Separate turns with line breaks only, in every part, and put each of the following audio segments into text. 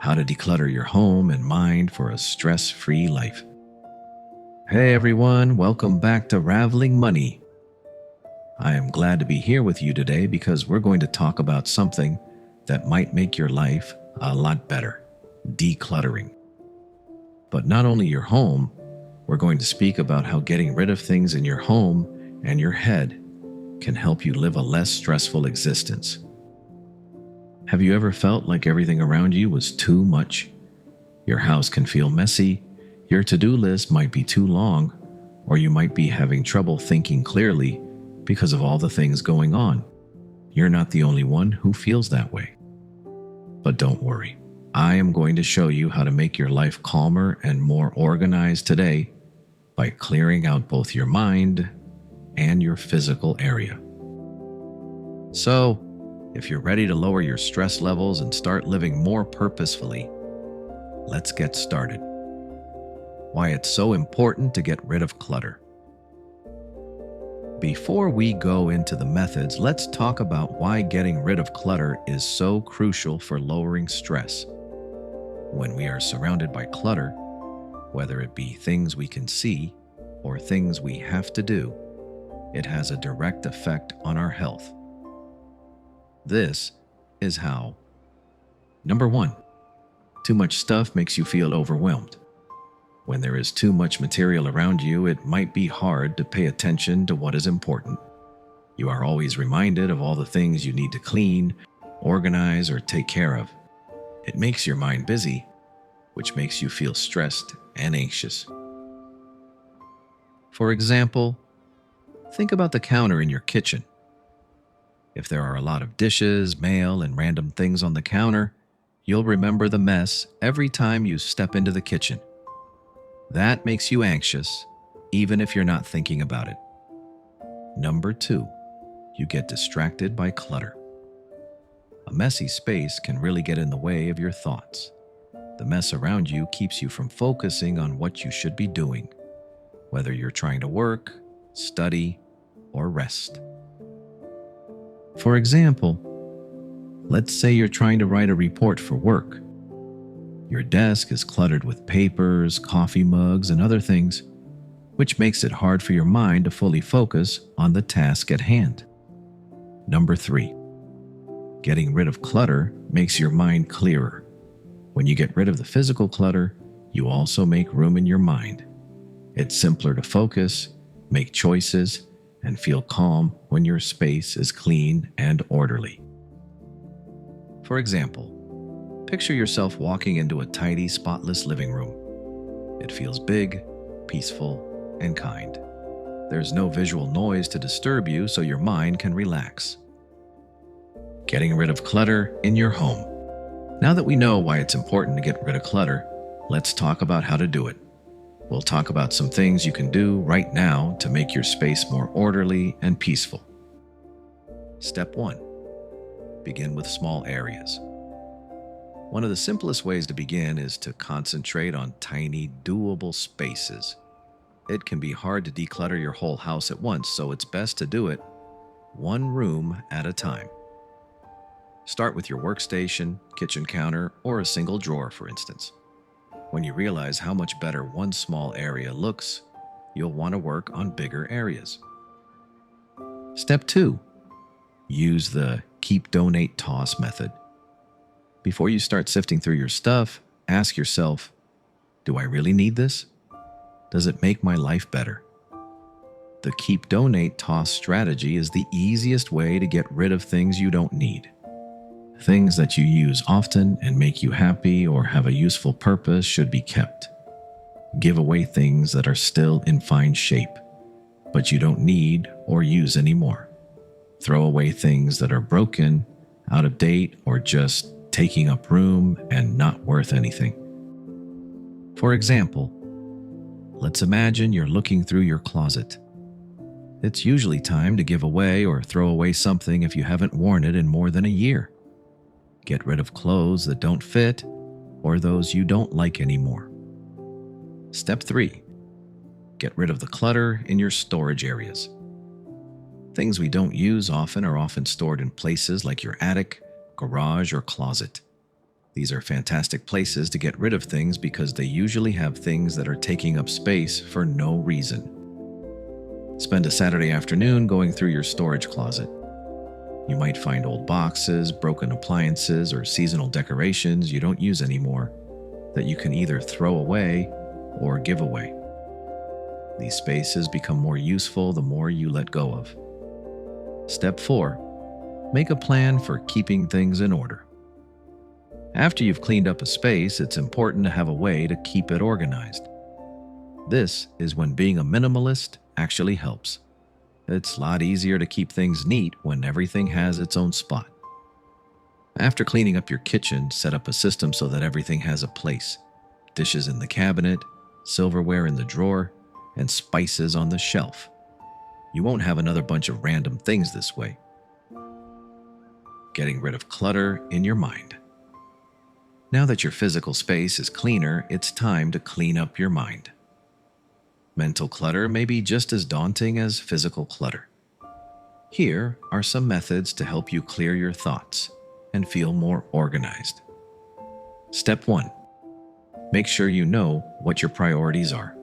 how to declutter your home and mind for a stress-free life. Hey everyone, welcome back to Raveling Money. I am glad to be here with you today because we're going to talk about something that might make your life a lot better: decluttering. But not only your home, we're going to speak about how getting rid of things in your home and your head can help you live a less stressful existence. Have you ever felt like everything around you was too much? Your house can feel messy, your to-do list might be too long, or you might be having trouble thinking clearly because of all the things going on. You're not the only one who feels that way. But don't worry, I am going to show you how to make your life calmer and more organized today by clearing out both your mind and your physical area. So, if you're ready to lower your stress levels and start living more purposefully, let's get started. Why it's so important to get rid of clutter. Before we go into the methods, let's talk about why getting rid of clutter is so crucial for lowering stress. When we are surrounded by clutter, whether it be things we can see or things we have to do, it has a direct effect on our health. This is how. Number 1, too much stuff makes you feel overwhelmed. When there is too much material around you, it might be hard to pay attention to what is important. You are always reminded of all the things you need to clean, organize, or take care of. It makes your mind busy, which makes you feel stressed and anxious. For example, think about the counter in your kitchen. If there are a lot of dishes, mail, and random things on the counter, you'll remember the mess every time you step into the kitchen. That makes you anxious, even if you're not thinking about it. Number 2, you get distracted by clutter. A messy space can really get in the way of your thoughts. The mess around you keeps you from focusing on what you should be doing, whether you're trying to work, study, or rest. For example, let's say you're trying to write a report for work. Your desk is cluttered with papers, coffee mugs, and other things, which makes it hard for your mind to fully focus on the task at hand. Number 3, getting rid of clutter makes your mind clearer. When you get rid of the physical clutter, you also make room in your mind. It's simpler to focus, make choices, and feel calm when your space is clean and orderly. For example, picture yourself walking into a tidy, spotless living room. It feels big, peaceful, and kind. There's no visual noise to disturb you, so your mind can relax. Getting rid of clutter in your home. Now that we know why it's important to get rid of clutter, let's talk about how to do it. We'll talk about some things you can do right now to make your space more orderly and peaceful. Step 1. Begin with small areas. One of the simplest ways to begin is to concentrate on tiny, doable spaces. It can be hard to declutter your whole house at once, so it's best to do it one room at a time. Start with your workstation, kitchen counter, or a single drawer, for instance. When you realize how much better one small area looks, you'll want to work on bigger areas. Step 2. Use the keep, donate, toss method. Before you start sifting through your stuff, ask yourself, do I really need this? Does it make my life better? The keep, donate, toss strategy is the easiest way to get rid of things you don't need. Things that you use often and make you happy or have a useful purpose should be kept. Give away things that are still in fine shape, but you don't need or use anymore. Throw away things that are broken, out of date, or just taking up room and not worth anything. For example, let's imagine you're looking through your closet. It's usually time to give away or throw away something if you haven't worn it in more than a year. Get rid of clothes that don't fit or those you don't like anymore. Step 3. Get rid of the clutter in your storage areas. Things we don't use often are often stored in places like your attic, garage, or closet. These are fantastic places to get rid of things because they usually have things that are taking up space for no reason. Spend a Saturday afternoon going through your storage closet. You might find old boxes, broken appliances, or seasonal decorations you don't use anymore that you can either throw away or give away. These spaces become more useful the more you let go of. Step 4. Make a plan for keeping things in order. After you've cleaned up a space, it's important to have a way to keep it organized. This is when being a minimalist actually helps. It's a lot easier to keep things neat when everything has its own spot. After cleaning up your kitchen, set up a system so that everything has a place. Dishes in the cabinet, silverware in the drawer, and spices on the shelf. You won't have another bunch of random things this way. Getting rid of clutter in your mind. Now that your physical space is cleaner, it's time to clean up your mind. Mental clutter may be just as daunting as physical clutter. Here are some methods to help you clear your thoughts and feel more organized. Step 1. Make sure you know what your priorities are.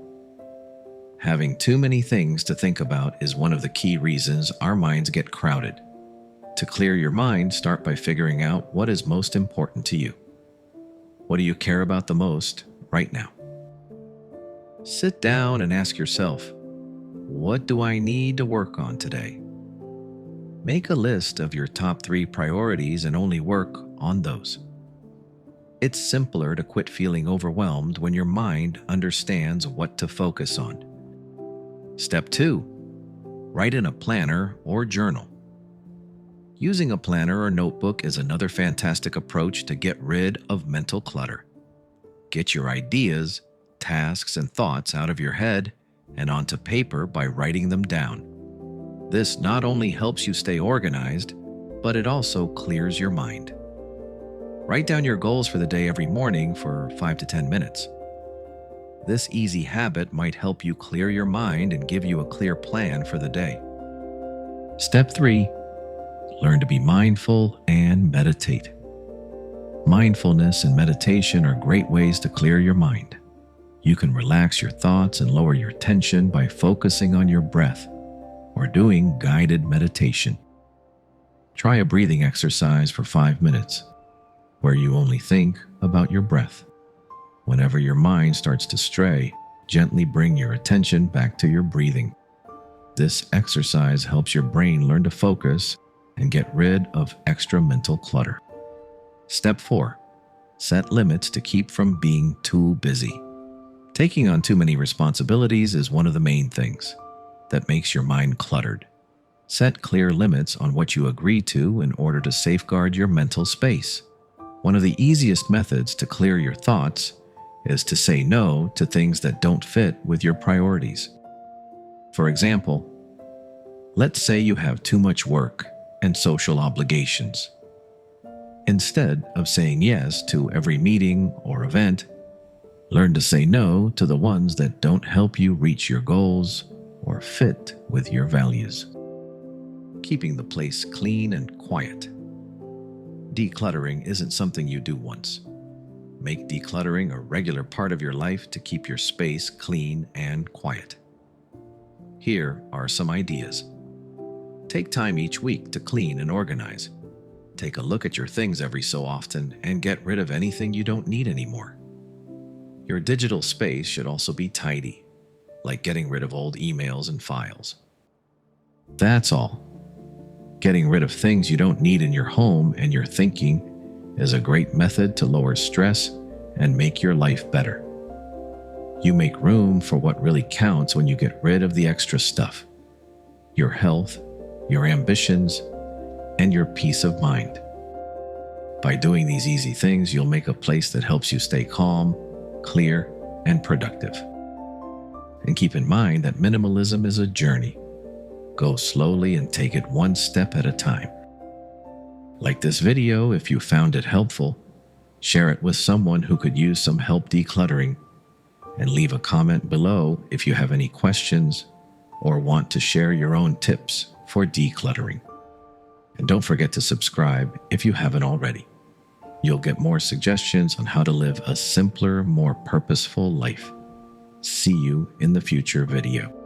Having too many things to think about is one of the key reasons our minds get crowded. To clear your mind, start by figuring out what is most important to you. What do you care about the most right now? Sit down and ask yourself, what do I need to work on today? Make a list of your top 3 priorities and only work on those. It's simpler to quit feeling overwhelmed when your mind understands what to focus on. Step 2. Write in a planner or journal. Using a planner or notebook is another fantastic approach to get rid of mental clutter. Get your ideas, tasks, and thoughts out of your head and onto paper by writing them down. This not only helps you stay organized, but it also clears your mind. Write down your goals for the day every morning for 5 to 10 minutes. This easy habit might help you clear your mind and give you a clear plan for the day. Step 3. Learn to be mindful and meditate. Mindfulness and meditation are great ways to clear your mind. You can relax your thoughts and lower your tension by focusing on your breath or doing guided meditation. Try a breathing exercise for 5 minutes, where you only think about your breath. Whenever your mind starts to stray, gently bring your attention back to your breathing. This exercise helps your brain learn to focus and get rid of extra mental clutter. Step 4. Set limits to keep from being too busy. Taking on too many responsibilities is one of the main things that makes your mind cluttered. Set clear limits on what you agree to in order to safeguard your mental space. One of the easiest methods to clear your thoughts is to say no to things that don't fit with your priorities. For example, let's say you have too much work and social obligations. Instead of saying yes to every meeting or event, learn to say no to the ones that don't help you reach your goals or fit with your values. Keeping the place clean and quiet. Decluttering isn't something you do once. Make decluttering a regular part of your life to keep your space clean and quiet. Here are some ideas. Take time each week to clean and organize. Take a look at your things every so often and get rid of anything you don't need anymore. Your digital space should also be tidy, like getting rid of old emails and files. That's all. Getting rid of things you don't need in your home and your thinking is a great method to lower stress and make your life better. You make room for what really counts when you get rid of the extra stuff: your health, your ambitions, and your peace of mind. By doing these easy things, you'll make a place that helps you stay calm, clear, and productive. And keep in mind that minimalism is a journey. Go slowly and take it one step at a time. Like this video if you found it helpful, share it with someone who could use some help decluttering, and leave a comment below if you have any questions or want to share your own tips for decluttering. And don't forget to subscribe if you haven't already. You'll get more suggestions on how to live a simpler, more purposeful life. See you in the future video.